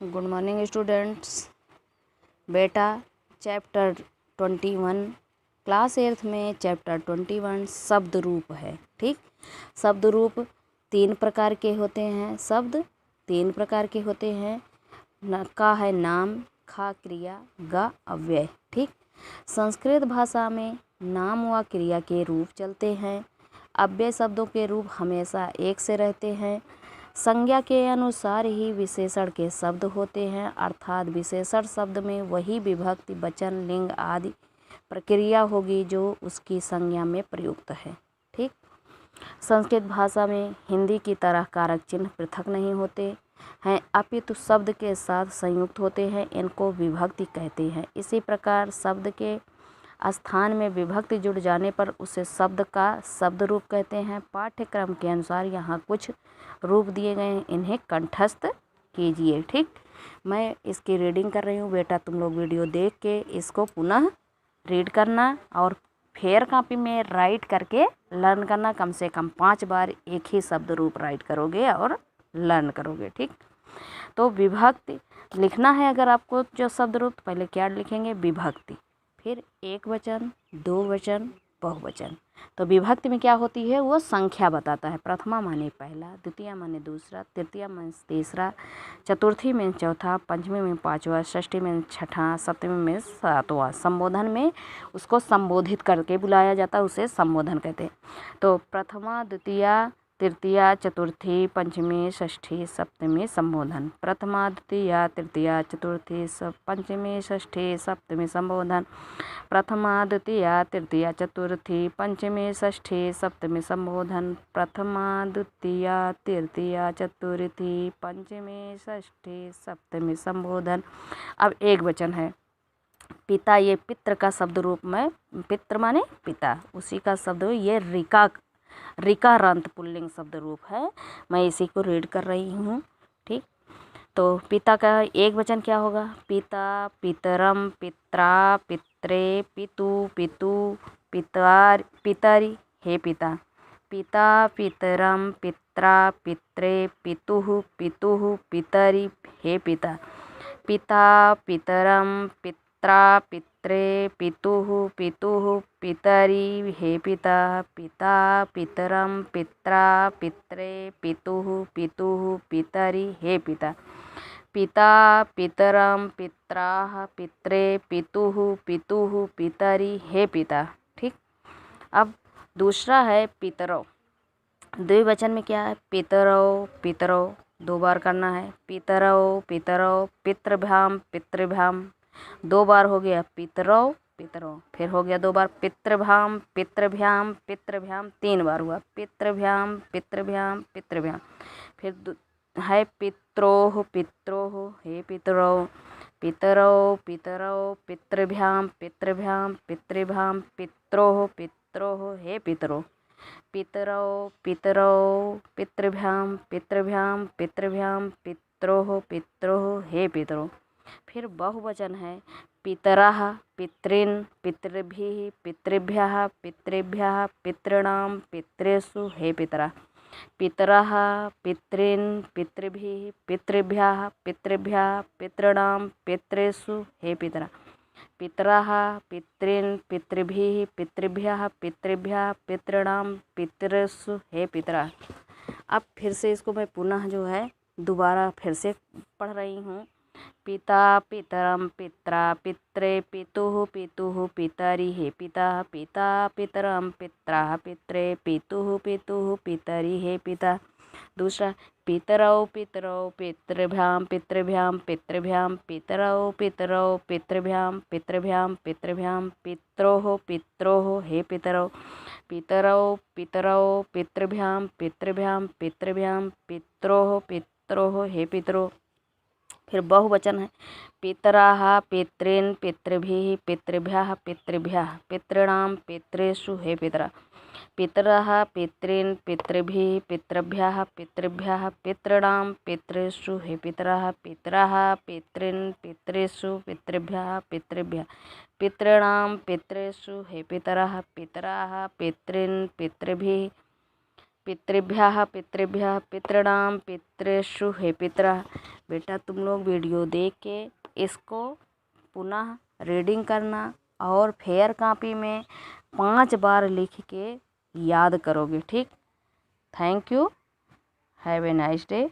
Good morning students. बेटा chapter 21 class 8th में chapter 21 शब्द रूप है। ठीक, शब्द रूप तीन प्रकार के होते हैं। शब्द तीन प्रकार के होते हैं। का है नाम, खा क्रिया, गा अव्यय। ठीक, संस्कृत भाषा में नाम व क्रिया के रूप चलते हैं। अव्यय शब्दों के रूप हमेशा एक से रहते हैं। संज्ञा के अनुसार ही विशेषण के शब्द होते हैं, अर्थात विशेषण शब्द में वही विभक्ति, वचन, लिंग आदि प्रक्रिया होगी जो उसकी संज्ञा में प्रयुक्त है। ठीक, संस्कृत भाषा में हिंदी की तरह कारक चिन्ह पृथक नहीं होते हैं, अपितु शब्द के साथ संयुक्त होते हैं। इनको विभक्ति कहते हैं। इसी प्रकार शब्द के स्थान में विभक्ति जुड़ जाने पर उसे शब्द का शब्द रूप कहते हैं। पाठ्यक्रम के अनुसार यहाँ कुछ रूप दिए गए हैं, इन्हें कंठस्थ कीजिए। ठीक, मैं इसकी रीडिंग कर रही हूँ, बेटा तुम लोग वीडियो देख के इसको पुनः रीड करना और फेयर कॉपी में राइट करके लर्न करना। कम से कम 5 बार एक ही शब्द रूप राइट करोगे और लर्न करोगे। ठीक, तो विभक्ति लिखना है अगर आपको जो शब्द रूप, पहले क्या लिखेंगे? विभक्ति, फिर एक वचन, दो वचन, बहुवचन। तो विभक्ति में क्या होती है? वो संख्या बताता है। प्रथमा माने पहला, द्वितीय माने दूसरा, तृतीय माने तीसरा, चतुर्थी में चौथा, पंचमी में पांचवा, षष्ठी में छठा, सप्तमी में सातवां। संबोधन में उसको संबोधित करके बुलाया जाता है, उसे संबोधन कहते हैं। तो प्रथमा, द्वितीय, तृतीय, चतुर्थी, पंचमी, षष्ठी, सप्तमी संबोधन। प्रथमा, द्वितीय, तृतीय, चतुर्थी, पंचमी, षष्ठी, सप्तमी संबोधन। प्रथमा, द्वितीय, तृतीय, चतुर्थी, पंचमी, षष्ठी, सप्तमी संबोधन। प्रथमा, द्वितीय, तृतीय, चतुर्थी, पंचमी, षष्ठी, सप्तमी संबोधन। अब एक वचन है पिता। ये पितृ का शब्द रूप में, पितृ माने पिता, उसी का शब्द ये रिकारांत पुल्लिंग शब्द रूप है। मैं इसी को रीड कर रही हूँ। ठीक, तो पिता का एक वचन क्या होगा? पिता, पितरम, पित्रा, पित्रे, पितु, पितु, पितार, पितरी, हे पिता। पिता, पितरम, पित्रा, पित्रे, पितुः, पितुः, पितरी, हे पिता। पिता, पितरम, पित्रा, पित्रे, पितुः, पितुः, पितरी, हे पिता। पिता, पितरम, पित्रा, पित्रे, पितुः, पितुः, पितरी, हे पिता। पिता, पितरम, पित्राः, पित्रे, पितुः, पितुः, पितरी, हे पिता। ठीक, अब दूसरा है पितरौ। द्विवचन में क्या है? पितरौ, पितरौ, दो बार करना है। पितरौ, पितरौ, पितृभ्याम, पितृभ्याम, दो बार हो गया। पितरौ, पितरौ, फिर हो गया दो बार। पितृभ्याम, पितृभ्याम, पितृभ्याम, तीन बार हुआ। पितृभ्याम, पितृभ्याम, पितृभ्याम, फिर है पित्रोः, पित्रोः, हे पितरौ। पितरौ, पितरौ, पितृभ्याम, पितृभ्याम, पितृभ्याम, पित्रोः, पित्रोः, हे पितरौ। पितरौ, पितरौ, पितृभ्याम, पितृभ्याम, पितृभ्याम, पित्रोः, पित्रोः, हे पितरौ। फिर बहुवचन है पितरः, पितॄन्, पितृभिः, पितृभ्यः, पितृभ्यः, पितॄणां, पितृषु, हे पितरः। पितरः, पितॄन्, पितृभिः, पितृभ्यः, पितृभ्यः, पितॄणां, पितृषु, हे पितरः। पितरः, पितॄन्, पितृभिः, पितृभ्यः, पितृभ्यः, पितॄणां, पितृषु, हे पितरः। अब फिर से इसको मैं पुनः जो है दोबारा फिर से पढ़ रही हूँ। पिता, पितरम, पित्रा, पित्रे, पितुः, पितुः, पितरी, हे पिता। पिता, पितरम, पित्रा, पित्रे, पितुः, पितुः, पितरी, हे पिता। दूसरा पितरौ, पितरौ, पितृभ्याम, पितृभ्याम, पितृभ्याम, पितरौ, पितरौ, पितृभ्याम, पितृभ्याम, पितृभ्याम, पित्रोः, पित्रोः, हे पितरौ। पितरौ, पितरौ, पितृभ्याम, पितृभ्याम, पितृभ्याम, पित्रोः, पित्रोः, हे पितरो। फिर बहुवचन है पितराः, पितॄन्, पितृभिः, पितृभ्यः, पितृभ्यः, पितॄणां, पितृषु, हे पितरः। पितरः, पितॄन्, पितृभिः, पितृभ्यः, पितृभ्यः, पितॄणां, पितृषु, हे पितरः। पितरः, पितॄन्, पितृषु, पितृभ्यः, पितृभ्यः, पितॄणां, पितृषु, हे पितरः। पितरः, पितॄन्, पितृभिः, पितृभ्यः, पितृभ्यः, पितॄणां, पितृषु, हे पितरः। बेटा तुम लोग वीडियो देख के इसको पुनः रीडिंग करना और फेयर कॉपी में 5 बार लिख के याद करोगे। ठीक, thank you, have a nice day.